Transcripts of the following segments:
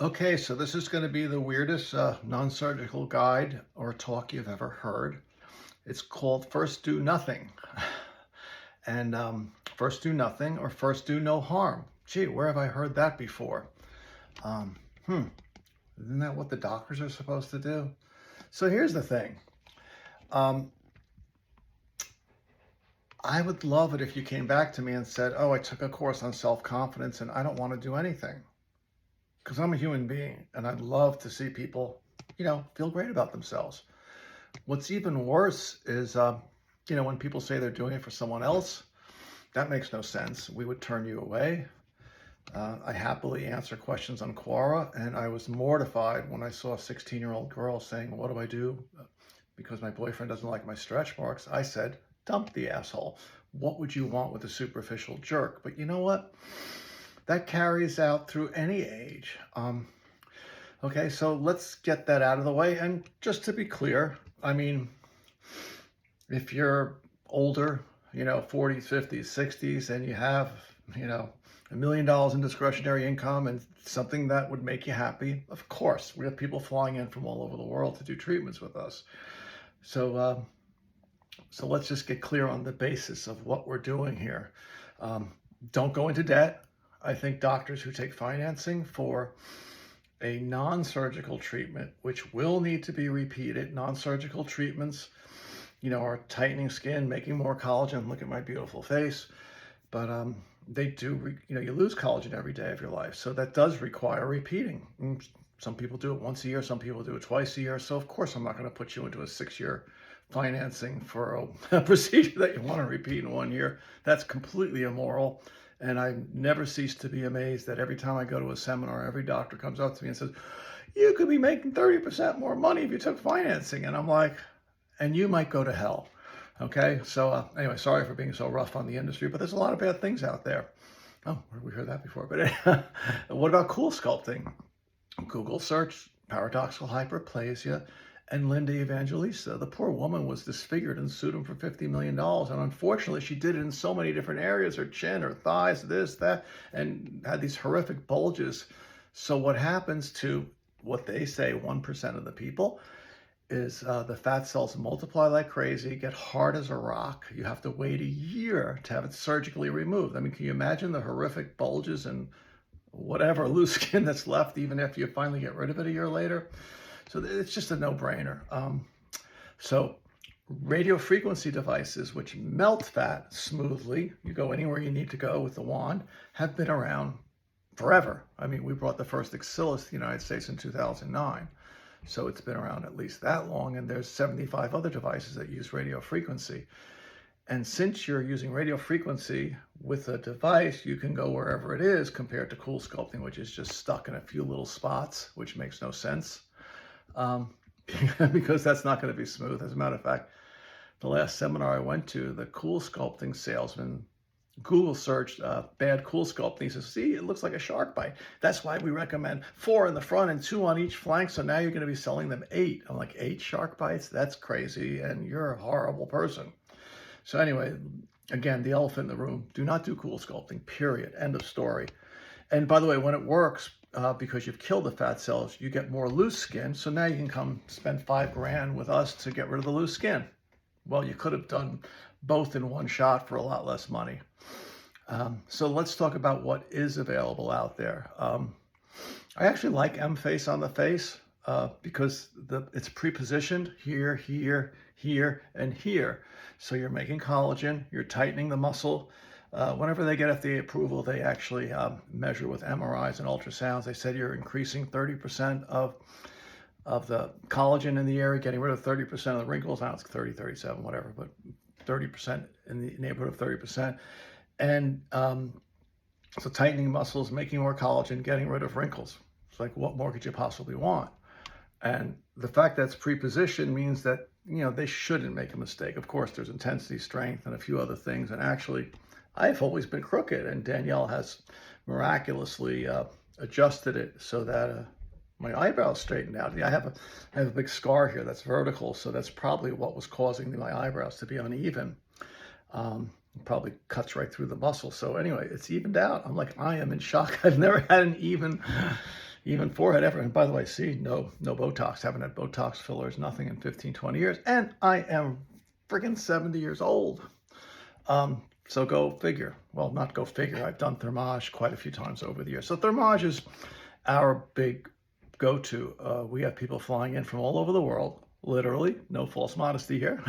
Okay, so this is going to be the weirdest non-surgical guide or talk you've ever heard. It's called First Do Nothing. And First do nothing or first do no harm. Gee, where have I heard that before? Um, hmm, isn't that what the doctors are supposed to do? So here's the thing. Um, I would love it if you came back to me and said, oh, I took a course on self-confidence and I don't want to do anything. Because I'm a human being and I'd love to see people, feel great about themselves. What's even worse is, when people say they're doing it for someone else, that makes no sense. We would turn you away. I happily answer questions on Quora, and I was mortified when I saw a 16-year-old girl saying, what do I do? Because my boyfriend doesn't like my stretch marks. I said, dump the asshole. What would you want with a superficial jerk? But you know what? That carries out through any age. Okay, so let's get that out of the way. And just to be clear, I mean, if you're older, 40s, 50s, 60s, and you have, $1 million in discretionary income and something that would make you happy, of course, we have people flying in from all over the world to do treatments with us. So let's just get clear on the basis of what we're doing here. Don't go into debt. I think doctors who take financing for a non-surgical treatment, which will need to be repeated, non-surgical treatments, are tightening skin, making more collagen. Look at my beautiful face. But they do, you lose collagen every day of your life. So that does require repeating. Some people do it once a year. Some people do it twice a year. So of course, I'm not going to put you into a 6-year financing for a procedure that you want to repeat in 1 year. That's completely immoral. And I never cease to be amazed that every time I go to a seminar, every doctor comes up to me and says, you could be making 30% more money if you took financing. And I'm like, and you might go to hell. Okay, so anyway, sorry for being so rough on the industry, but there's a lot of bad things out there. Oh, we heard that before. But what about cool sculpting? Google search paradoxical hyperplasia and Linda Evangelista. The poor woman was disfigured and sued him for $50 million. And unfortunately, she did it in so many different areas, her chin, her thighs, this, that, and had these horrific bulges. So what happens to what they say 1% of the people is the fat cells multiply like crazy, get hard as a rock. You have to wait a year to have it surgically removed. I mean, can you imagine the horrific bulges and whatever loose skin that's left, even if you finally get rid of it a year later? So it's just a no-brainer. So radio frequency devices, which melt fat smoothly, you go anywhere you need to go with the wand, have been around forever. I mean, we brought the first Axillus to the United States in 2009. So it's been around at least that long, and there's 75 other devices that use radio frequency. And since you're using radio frequency with a device, you can go wherever it is compared to cool sculpting, which is just stuck in a few little spots, which makes no sense. Because that's not going to be smooth. As a matter of fact, the last seminar I went to, the cool sculpting salesman Google searched bad cool sculpting. He says, see, it looks like a shark bite. That's why we recommend 4 in the front and 2 on each flank. So now you're going to be selling them 8. I'm like, 8 shark bites? That's crazy. And you're a horrible person. So anyway, again, the elephant in the room, do not do cool sculpting, period. End of story. And by the way, when it works, because you've killed the fat cells, you get more loose skin. So now you can come spend $5,000 with us to get rid of the loose skin. Well, you could have done both in one shot for a lot less money. So let's talk about what is available out there. I actually like M-Face on the face because it's pre-positioned here, here, here, and here. So you're making collagen, you're tightening the muscle. Whenever they get FDA approval, they actually measure with MRIs and ultrasounds. They said you're increasing 30% of the collagen in the area, getting rid of 30% of the wrinkles. Now it's 30, 37, whatever, but 30% in the neighborhood of 30%. And so tightening muscles, making more collagen, getting rid of wrinkles. It's like, what more could you possibly want? And the fact that it's pre-positioned means that, they shouldn't make a mistake. Of course, there's intensity, strength, and a few other things. And actually, I've always been crooked, and Danielle has miraculously adjusted it so that my eyebrows straightened out. I have a big scar here that's vertical, so that's probably what was causing my eyebrows to be uneven. Probably cuts right through the muscle. So anyway, it's evened out. I'm like, I am in shock. I've never had an even even forehead ever. And by the way, see, no Botox, haven't had Botox fillers, nothing in 15, 20 years. And I am friggin' 70 years old. So go figure. Well, not go figure. I've done Thermage quite a few times over the years. So Thermage is our big go-to. We have people flying in from all over the world, literally, no false modesty here,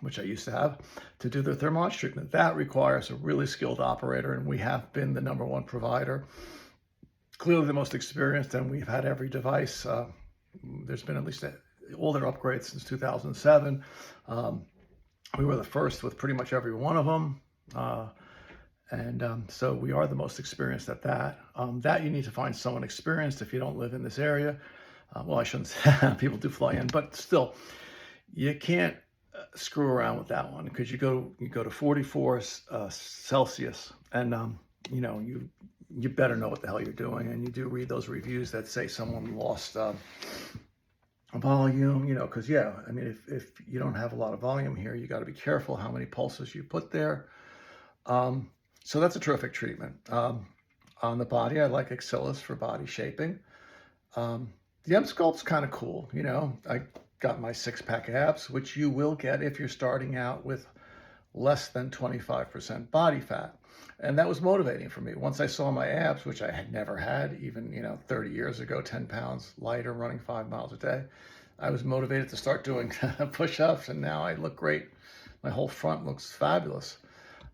which I used to have, to do their Thermage treatment. That requires a really skilled operator, and we have been the #1 provider, clearly the most experienced, and we've had every device. There's been at least all their upgrades since 2007. We were the first with pretty much every one of them. So we are the most experienced at that. That you need to find someone experienced if you don't live in this area. Well, I shouldn't say, people do fly in, but still, you can't screw around with that one, because you go to 44 Celsius, and you better know what the hell you're doing. And you do read those reviews that say someone lost volume, because I mean, if you don't have a lot of volume here, you got to be careful how many pulses you put there. So that's a terrific treatment. On the body, I like Axillus for body shaping. The M-Sculpt's kind of cool. I got my 6-pack abs, which you will get if you're starting out with less than 25% body fat. And that was motivating for me. Once I saw my abs, which I had never had, even 30 years ago, 10 pounds lighter, running 5 miles a day, I was motivated to start doing push-ups, and now I look great. My whole front looks fabulous.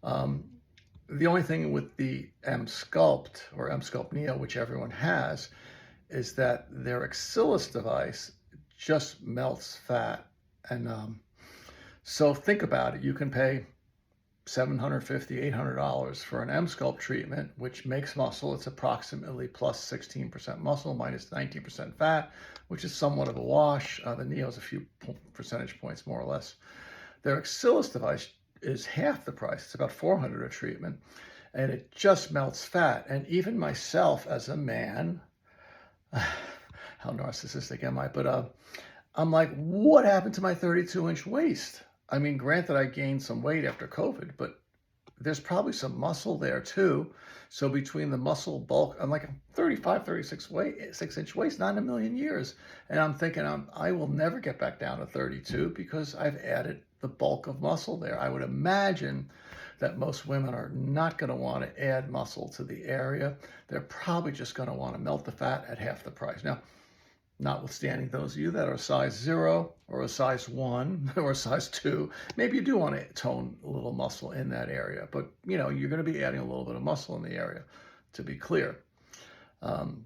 The only thing with the M-Sculpt or M-Sculpt Neo, which everyone has, is that their Axillus device just melts fat. And so think about it. You can pay $750, $800 for an M-Sculpt treatment, which makes muscle. It's approximately plus 16% muscle, minus 19% fat, which is somewhat of a wash. The Neo is a few percentage points, more or less. Their Axillus device is half the price. It's about $400 a treatment, and it just melts fat. And even myself as a man, how narcissistic am I? But I'm like, what happened to my 32-inch waist? I mean, granted, I gained some weight after COVID, but there's probably some muscle there too. So between the muscle bulk, I'm like a 35, 6-inch waist, not in a million years. And I'm thinking I will never get back down to 32 because I've added the bulk of muscle there. I would imagine that most women are not going to want to add muscle to the area. They're probably just going to want to melt the fat at half the price. Now, notwithstanding those of you that are a size 0 or a size 1 or a size 2, maybe you do want to tone a little muscle in that area, but you're going to be adding a little bit of muscle in the area, to be clear.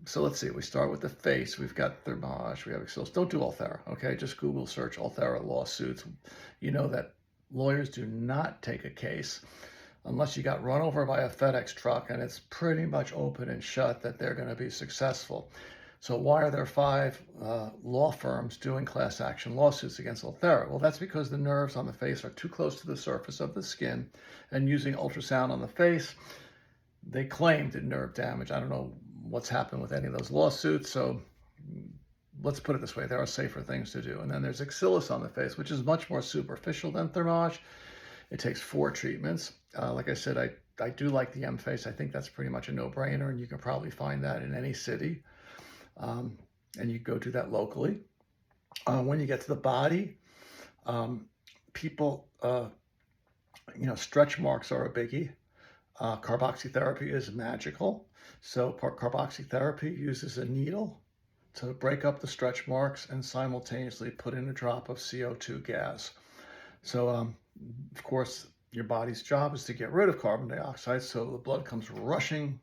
So let's see, we start with the face. We've got Thermage, we have Axillus. Don't do Ulthera, okay? Just Google search Ulthera lawsuits. You know that lawyers do not take a case unless you got run over by a FedEx truck and it's pretty much open and shut that they're going to be successful. So why are there 5 law firms doing class action lawsuits against Ulthera? Well, that's because the nerves on the face are too close to the surface of the skin, and using ultrasound on the face, they claim did nerve damage. I don't know what's happened with any of those lawsuits, so let's put it this way, there are safer things to do. And then there's Axillus on the face, which is much more superficial than Thermage. It takes 4 treatments. Like I said, I do like the M-Face. I think that's pretty much a no-brainer, and you can probably find that in any city. And you go do that locally. When you get to the body, people, stretch marks are a biggie. Carboxytherapy is magical. So carboxytherapy uses a needle to break up the stretch marks and simultaneously put in a drop of CO2 gas. So, of course, your body's job is to get rid of carbon dioxide, so the blood comes rushing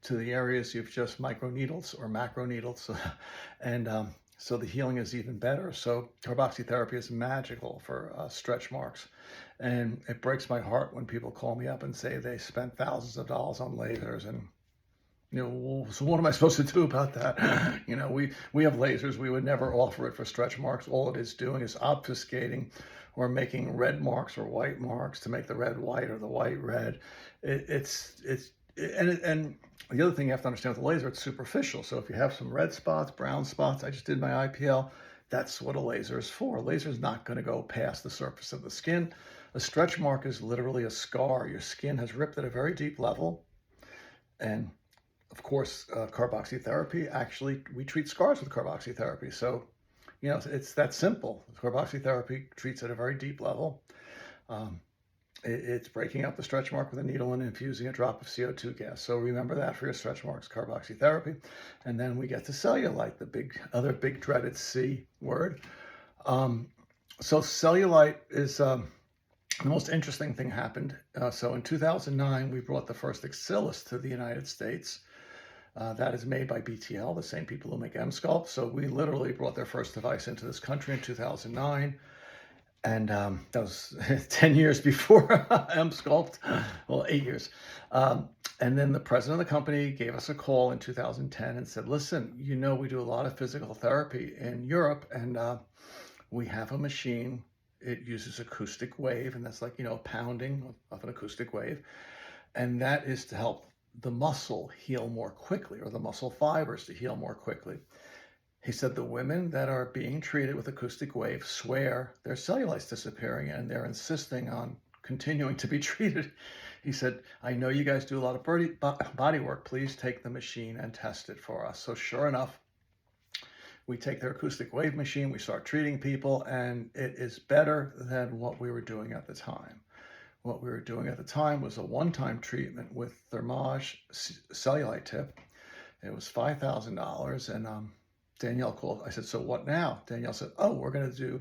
to the areas you've just microneedled or macroneedled, and so the healing is even better. So carboxytherapy is magical for stretch marks, and it breaks my heart when people call me up and say they spent thousands of dollars on lasers, and so what am I supposed to do about that? We have lasers. We would never offer it for stretch marks. All it is doing is obfuscating or making red marks or white marks to make the red white or the white red. And the other thing you have to understand with the laser, it's superficial. So if you have some red spots, brown spots, I just did my IPL, that's what a laser is for. A laser is not going to go past the surface of the skin. A stretch mark is literally a scar. Your skin has ripped at a very deep level, and of course, carboxytherapy, actually, we treat scars with carboxytherapy. So, it's that simple. Carboxytherapy treats at a very deep level. Um, it's breaking up the stretch mark with a needle and infusing a drop of CO2 gas. So remember that for your stretch marks, carboxytherapy. And then we get to cellulite, the other big dreaded C word. So cellulite is the most interesting thing happened. So in 2009, we brought the first Axillis to the United States. That is made by BTL, the same people who make M-Sculpt. So we literally brought their first device into this country in 2009. And that was 10 years before M-Sculpt, well, 8 years. And then the president of the company gave us a call in 2010 and said, listen, we do a lot of physical therapy in Europe, and we have a machine. It uses acoustic wave, and that's like, a pounding of an acoustic wave. And that is to help the muscle heal more quickly, or the muscle fibers to heal more quickly. He said the women that are being treated with acoustic wave swear their cellulite's disappearing, and they're insisting on continuing to be treated. He said, I know you guys do a lot of body work. Please take the machine and test it for us. So sure enough, we take their acoustic wave machine, we start treating people, and it is better than what we were doing at the time. What we were doing at the time was a one-time treatment with Thermage cellulite tip. It was $5,000, and Danielle called. I said, so what now? Danielle said, oh, we're going to do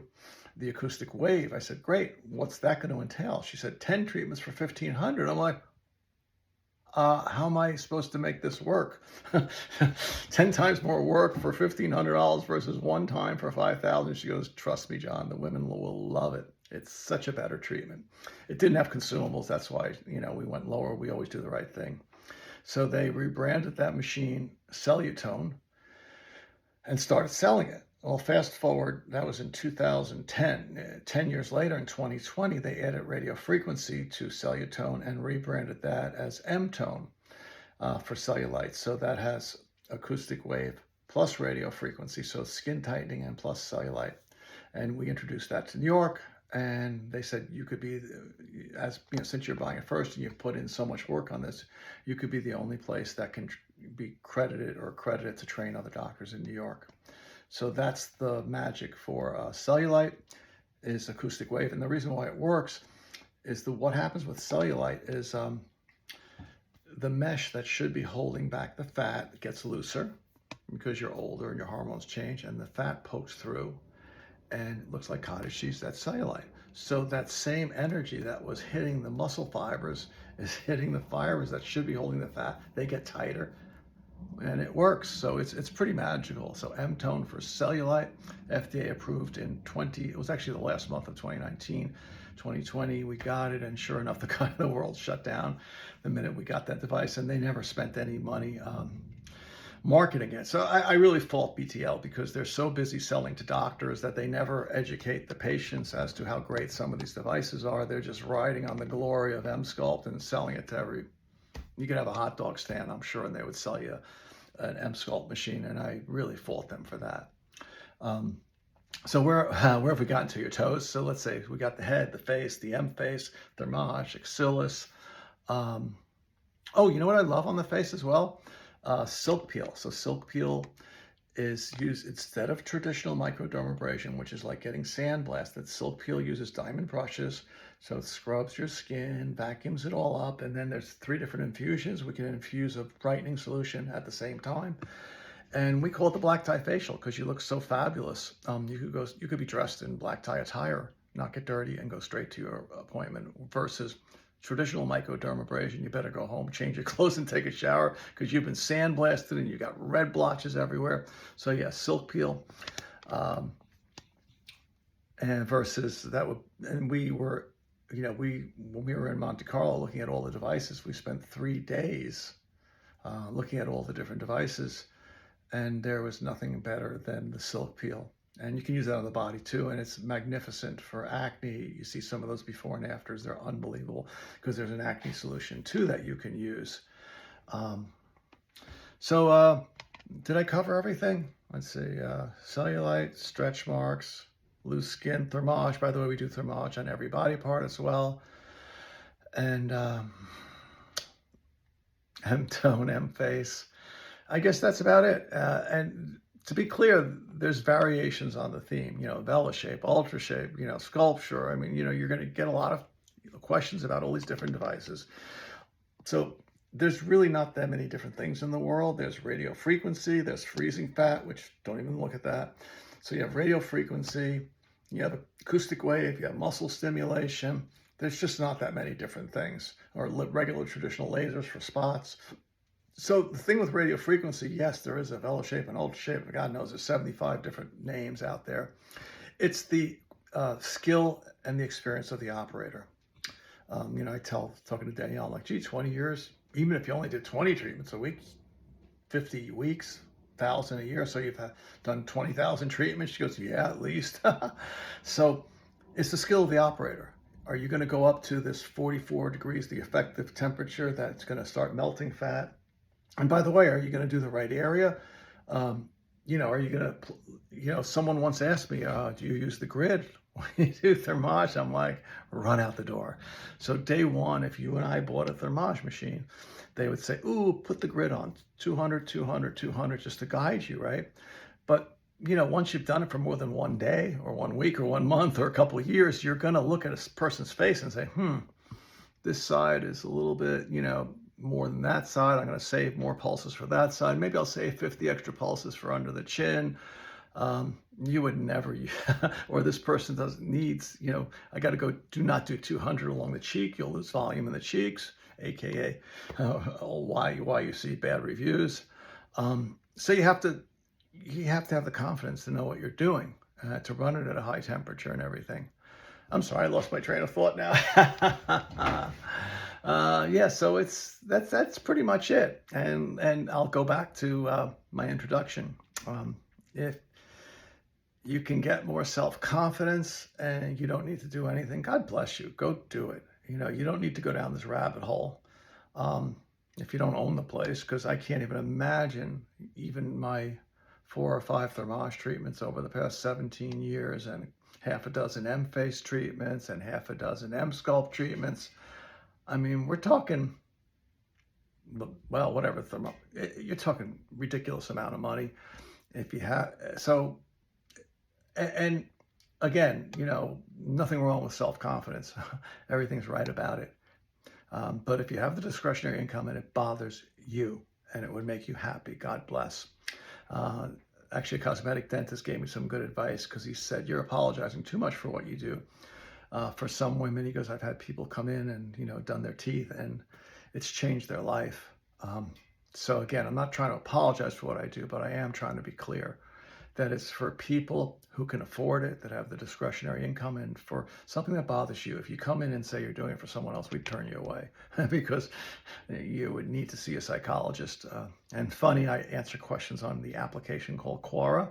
the acoustic wave. I said, great. What's that going to entail? She said, 10 treatments for $1,500. I'm like, how am I supposed to make this work? 10 times more work for $1,500 versus one time for $5,000. She goes, trust me, John, the women will love it. It's such a better treatment. It didn't have consumables. That's why, we went lower. We always do the right thing. So they rebranded that machine Cellutone and started selling it. Well, fast forward, that was in 2010. 10 years later, in 2020, they added radio frequency to Cellutone and rebranded that as M-Tone for cellulite. So that has acoustic wave plus radio frequency, so skin tightening and plus cellulite. And we introduced that to New York, and they said you could be, since you're buying it first and you've put in so much work on this, you could be the only place that can be credited to train other doctors in New York. So that's the magic for cellulite, is acoustic wave. And the reason why it works is what happens with cellulite is the mesh that should be holding back the fat gets looser because you're older and your hormones change, and the fat pokes through and it looks like cottage cheese. That's cellulite. So that same energy that was hitting the muscle fibers is hitting the fibers that should be holding the fat. They get tighter, and it works. So it's pretty magical. So M-Tone for cellulite, FDA approved in it was actually the last month of 2019. 2020, we got it, and sure enough, the world shut down the minute we got that device, and they never spent any money marketing it. So I really fault BTL because they're so busy selling to doctors that they never educate the patients as to how great some of these devices are. They're just riding on the glory of M-Sculpt and selling it to you could have a hot dog stand, I'm sure, and they would sell you an M-Sculpt machine, and I really fault them for that. So where have we gotten to? Your toes? So let's say we got the head, the face, the M-Face, Thermage, Axillis. Oh, you know what I love on the face as well? Silk peel. So silk peel is used instead of traditional microdermabrasion, which is like getting sandblasted. Silk peel uses diamond brushes, so it scrubs your skin, vacuums it all up, and then there's 3 different infusions. We can infuse a brightening solution at the same time, and we call it the black tie facial because you look so fabulous. You could be dressed in black tie attire, not get dirty, and go straight to your appointment, versus traditional microdermabrasion. You better go home, change your clothes, and take a shower because you've been sandblasted and you got red blotches everywhere. So yeah, silk peel. And versus that would, and we were, when we were in Monte Carlo looking at all the devices, we spent 3 days looking at all the different devices, and there was nothing better than the silk peel. And you can use that on the body too, and it's magnificent for acne. You see some of those before and afters. They're unbelievable because there's an acne solution too that you can use. Did I cover everything? Let's see, cellulite, stretch marks, loose skin, Thermage. By the way, we do Thermage on every body part as well. And M-Tone, M-Face. I guess that's about it. And to be clear, there's variations on the theme, vela shape, ultra shape, sculpture. I mean, you're going to get a lot of questions about all these different devices. So there's really not that many different things in the world. There's radio frequency, there's freezing fat, which don't even look at that. So you have radio frequency, you have acoustic wave, you have muscle stimulation. There's just not that many different things, or regular traditional lasers for spots. So the thing with radio frequency, yes, there is a vela shape and ultra shape, and God knows there's 75 different names out there. It's the skill and the experience of the operator. Talking to Danielle, I'm like, gee, 20 years, even if you only did 20 treatments a week, 50 weeks, 1,000 a year, so you've done 20,000 treatments. She goes, yeah, at least. So it's the skill of the operator. Are you going to go up to this 44 degrees, the effective temperature that's going to start melting fat? And by the way, are you going to do the right area? Are you going to, someone once asked me, do you use the grid when you do thermage? I'm like, run out the door. So day one, if you and I bought a thermage machine, they would say, ooh, put the grid on 200, 200, 200, just to guide you, right? But, once you've done it for more than one day or 1 week or 1 month or a couple of years, you're going to look at a person's face and say, this side is a little bit, more than that side. I'm going to save more pulses for that side. Maybe I'll save 50 extra pulses for under the chin. You would never, or this person needs, I got to go, do not do 200 along the cheek. You'll lose volume in the cheeks, AKA why you see bad reviews. So you have to have the confidence to know what you're doing, to run it at a high temperature and everything. I'm sorry, I lost my train of thought now. Yeah, so that's pretty much it. And I'll go back to my introduction. If you can get more self-confidence and you don't need to do anything, God bless you. Go do it. You don't need to go down this rabbit hole if you don't own the place, because I can't even imagine even my 4 or 5 thermage treatments over the past 17 years and half a dozen M-face treatments and half a dozen M-sculpt treatments. I mean, we're talking, well, whatever, you're talking ridiculous amount of money. If you have, so, and again, nothing wrong with self-confidence. Everything's right about it. But if you have the discretionary income and it bothers you and it would make you happy, God bless. Actually, a cosmetic dentist gave me some good advice, because he said, you're apologizing too much for what you do. For some women, he goes, I've had people come in and, done their teeth and it's changed their life. So again, I'm not trying to apologize for what I do, but I am trying to be clear that it's for people who can afford it, that have the discretionary income, and for something that bothers you. If you come in and say you're doing it for someone else, we'd turn you away because you would need to see a psychologist. And funny, I answer questions on the application called Quora.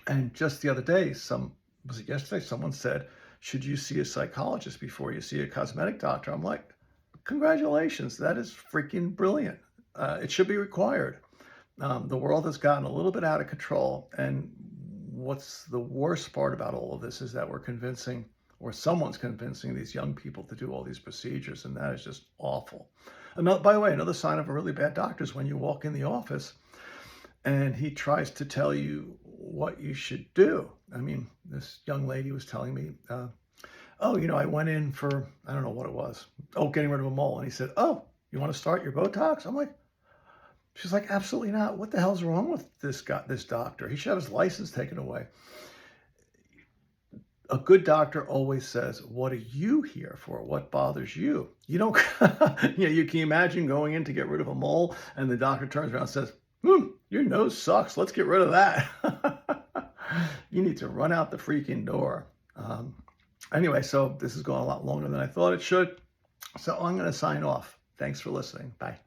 And just the other day, was it yesterday, someone said, should you see a psychologist before you see a cosmetic doctor? I'm like, congratulations, that is freaking brilliant. It should be required. The world has gotten a little bit out of control, and what's the worst part about all of this is that we're convincing, or someone's convincing, these young people to do all these procedures, and that is just awful. By the way, another sign of a really bad doctor is when you walk in the office and he tries to tell you what you should do. I mean, this young lady was telling me, I went in for, I don't know what it was. Getting rid of a mole. And he said, oh, you want to start your Botox? I'm like, she's like, absolutely not. What the hell's wrong with this doctor? He should have his license taken away. A good doctor always says, what are you here for? What bothers you? You don't, you can imagine going in to get rid of a mole and the doctor turns around and says, your nose sucks. Let's get rid of that. You need to run out the freaking door. Anyway, so this is going a lot longer than I thought it should. So I'm going to sign off. Thanks for listening. Bye.